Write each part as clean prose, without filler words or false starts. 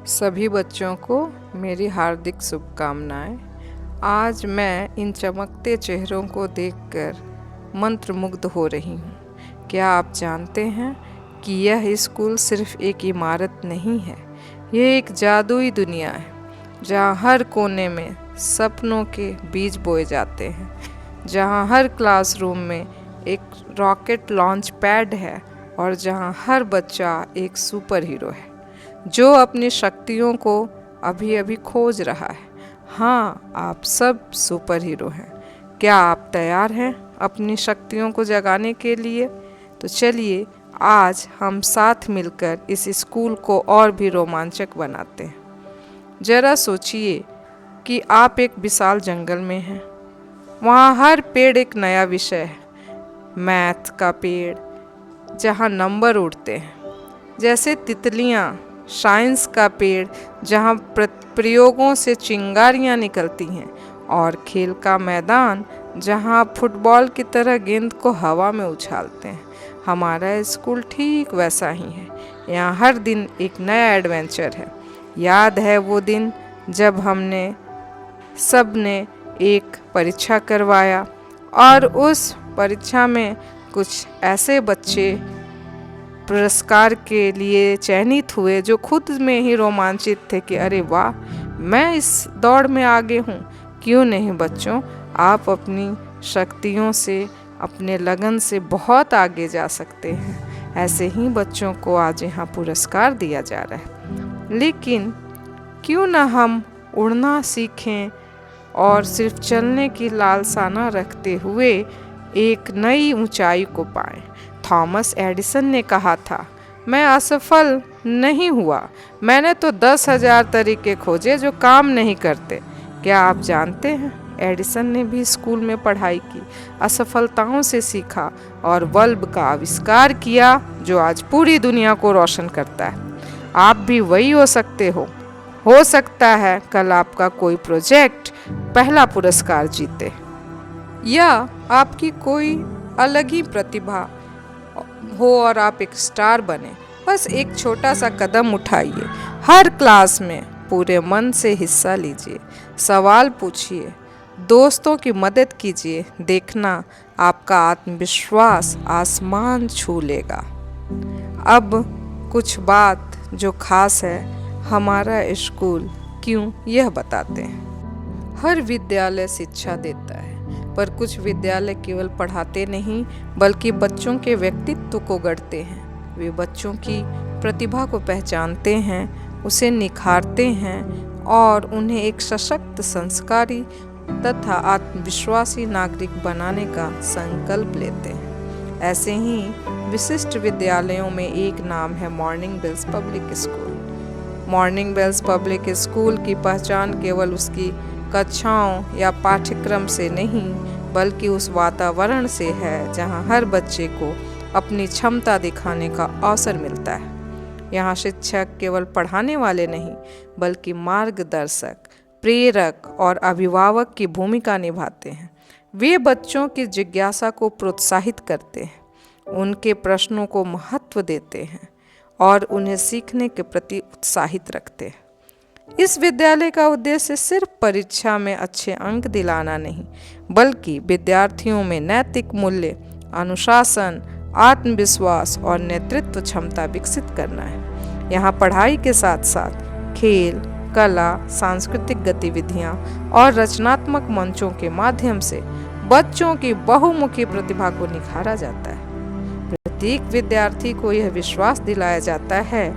सभी बच्चों को मेरी हार्दिक शुभकामनाएं। आज मैं इन चमकते चेहरों को देखकर मंत्रमुग्ध हो रही हूँ। क्या आप जानते हैं कि यह स्कूल सिर्फ एक इमारत नहीं है, यह एक जादुई दुनिया है जहाँ हर कोने में सपनों के बीज बोए जाते हैं, जहाँ हर क्लासरूम में एक रॉकेट लॉन्च पैड है और जहाँ हर बच्चा एक सुपर हीरो है जो अपनी शक्तियों को अभी अभी खोज रहा है। हाँ, आप सब सुपर हीरो हैं। क्या आप तैयार हैं अपनी शक्तियों को जगाने के लिए? तो चलिए आज हम साथ मिलकर इस स्कूल को और भी रोमांचक बनाते हैं। जरा सोचिए कि आप एक विशाल जंगल में हैं। वहाँ हर पेड़ एक नया विषय है। मैथ का पेड़ जहाँ नंबर उड़ते हैं जैसे तितलियाँ, साइंस का पेड़ जहाँ प्रयोगों से चिंगारियाँ निकलती हैं, और खेल का मैदान जहाँ फुटबॉल की तरह गेंद को हवा में उछालते हैं। हमारा स्कूल ठीक वैसा ही है। यहाँ हर दिन एक नया एडवेंचर है। याद है वो दिन जब हमने सबने एक परीक्षा करवाया और उस परीक्षा में कुछ ऐसे बच्चे पुरस्कार के लिए चयनित हुए जो खुद में ही रोमांचित थे कि अरे वाह, मैं इस दौड़ में आगे हूँ। क्यों नहीं बच्चों, आप अपनी शक्तियों से, अपने लगन से बहुत आगे जा सकते हैं। ऐसे ही बच्चों को आज यहाँ पुरस्कार दिया जा रहा है। लेकिन क्यों ना हम उड़ना सीखें और सिर्फ चलने की लालसा न रखते हुए एक नई ऊंचाई को पाएं। थॉमस एडिसन ने कहा था, मैं असफल नहीं हुआ, मैंने तो 10,000 तरीके खोजे जो काम नहीं करते। क्या आप जानते हैं, एडिसन ने भी स्कूल में पढ़ाई की, असफलताओं से सीखा और बल्ब का आविष्कार किया जो आज पूरी दुनिया को रोशन करता है। आप भी वही हो सकते हो सकता है कल आपका कोई प्रोजेक्ट पहला पुरस्कार जीते, या आपकी कोई अलग ही प्रतिभा हो और आप एक स्टार बने। बस एक छोटा सा कदम उठाइए, हर क्लास में पूरे मन से हिस्सा लीजिए, सवाल पूछिए, दोस्तों की मदद कीजिए, देखना आपका आत्मविश्वास आसमान छू लेगा। अब कुछ बात जो खास है, हमारा स्कूल क्यों, यह बताते हैं। हर विद्यालय शिक्षा देता है, पर कुछ विद्यालय केवल पढ़ाते नहीं बल्कि बच्चों के व्यक्तित्व को गढ़ते हैं। वे बच्चों की प्रतिभा को पहचानते हैं, उसे निखारते हैं और उन्हें एक सशक्त, संस्कारी तथा आत्मविश्वासी नागरिक बनाने का संकल्प लेते हैं। ऐसे ही विशिष्ट विद्यालयों में एक नाम है morning bells public school. Morning bells public school की पहचान केवल उसकी कक्षाओं या पाठ्यक्रम से नहीं बल्कि उस वातावरण से है जहां हर बच्चे को अपनी क्षमता दिखाने का अवसर मिलता है। यहाँ शिक्षक केवल पढ़ाने वाले नहीं बल्कि मार्गदर्शक, प्रेरक और अभिभावक की भूमिका निभाते हैं। वे बच्चों की जिज्ञासा को प्रोत्साहित करते हैं, उनके प्रश्नों को महत्व देते हैं और उन्हें सीखने के प्रति उत्साहित रखते हैं। इस विद्यालय का उद्देश्य सिर्फ परीक्षा में अच्छे अंक दिलाना नहीं बल्कि विद्यार्थियों में नैतिक मूल्य, अनुशासन, आत्मविश्वास और नेतृत्व क्षमता विकसित करना है। यहाँ पढ़ाई के साथ साथ खेल, कला, सांस्कृतिक गतिविधियाँ और रचनात्मक मंचों के माध्यम से बच्चों की बहुमुखी प्रतिभा को निखारा जाता है। प्रत्येक विद्यार्थी को यह विश्वास दिलाया जाता है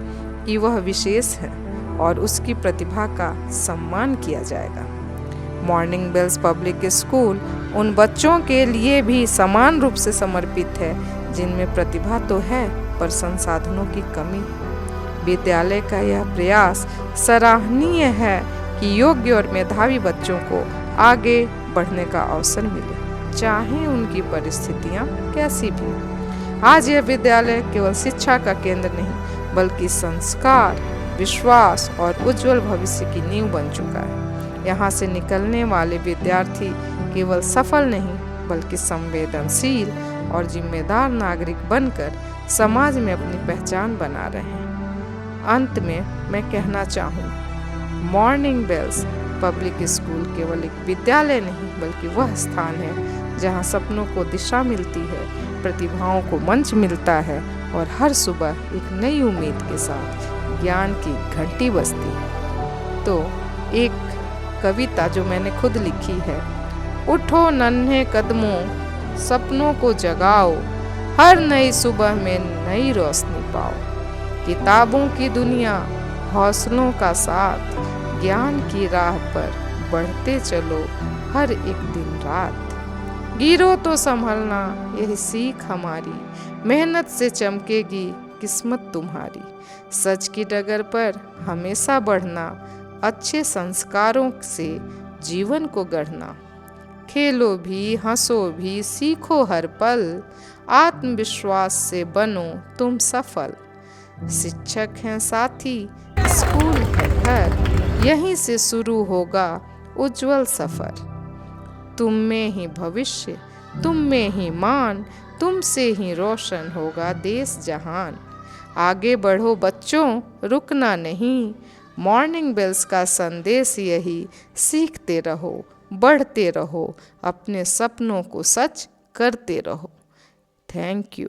कि वह विशेष है और उसकी प्रतिभा का सम्मान किया जाएगा। मॉर्निंग बेल्स पब्लिक स्कूल उन बच्चों के लिए भी समान रूप से समर्पित है जिनमें प्रतिभा तो है पर संसाधनों की कमी है। विद्यालय का यह प्रयास सराहनीय है कि योग्य और मेधावी बच्चों को आगे बढ़ने का अवसर मिले, चाहे उनकी परिस्थितियां कैसी भी हों। आज यह विद्यालय केवल शिक्षा का केंद्र नहीं बल्कि संस्कार, विश्वास और उज्जवल भविष्य की नींव बन चुका है। यहाँ से निकलने वाले विद्यार्थी केवल सफल नहीं बल्कि संवेदनशील और जिम्मेदार नागरिक बनकर समाज में अपनी पहचान बना रहे हैं। अंत में मैं कहना चाहूँ, मॉर्निंग बेल्स पब्लिक स्कूल केवल एक विद्यालय नहीं बल्कि वह स्थान है जहाँ सपनों को दिशा मिलती है, प्रतिभाओं को मंच मिलता है और हर सुबह एक नई उम्मीद के साथ ज्ञान की घंटी बजती है। तो एक कविता जो मैंने खुद लिखी है, उठो नन्हे कदमों सपनों को जगाओ, हर नई सुबह में नई रोशनी पाओ, किताबों की दुनिया हौसलों का साथ, ज्ञान की राह पर बढ़ते चलो हर एक दिन रात। गिरो तो संभलना यही सीख हमारी, मेहनत से चमकेगी किस्मत तुम्हारी, सच की डगर पर हमेशा बढ़ना, अच्छे संस्कारों से जीवन को गढ़ना। खेलो भी हंसो भी सीखो हर पल, आत्मविश्वास से बनो तुम सफल। शिक्षक हैं साथी, स्कूल है घर, यहीं से शुरू होगा उज्जवल सफर। तुम में ही भविष्य, तुम में ही मान, तुमसे ही रोशन होगा देश जहान। आगे बढ़ो बच्चों, रुकना नहीं, मॉर्निंग बेल्स का संदेश यही, सीखते रहो बढ़ते रहो, अपने सपनों को सच करते रहो। Thank you.